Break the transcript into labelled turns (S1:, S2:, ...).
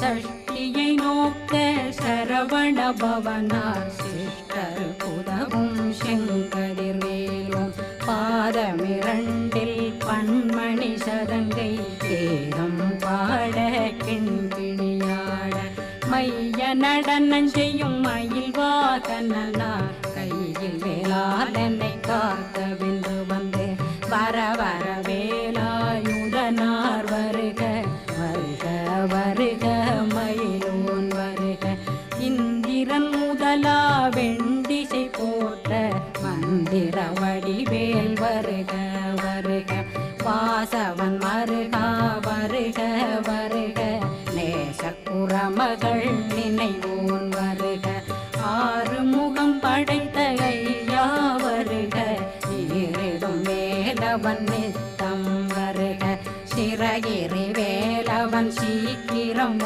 S1: சஷ்டியை நோக்க சரவண பவனார் சிஷ்டர் புதவும் செங்கதிர்வேலும் பாதமிரண்டில் பன்மணி சதங்கை வேதம் பாட கிண்கிணியாட மைய நடனம் செய்யும் மயில் வாகனார் கையில் வேளாளனை காக்க வென்று வந்து வர வர வேலாயுதனார் வருக வருக வருக மயிலோன் வருக இந்திரன் முதலா வெண்டிசை போட்ட மந்திர வடிவேல் வருக வருக வாசவன் வருகா வருக வருக நேசக்குறமகள் நினைவோன் வருக ஆறு முகம் படைத்த ஐயா வருக ஈரிடும் வேலவன் நித்தம் வருக சிறகிரி வேலவன் சீக்கிரம்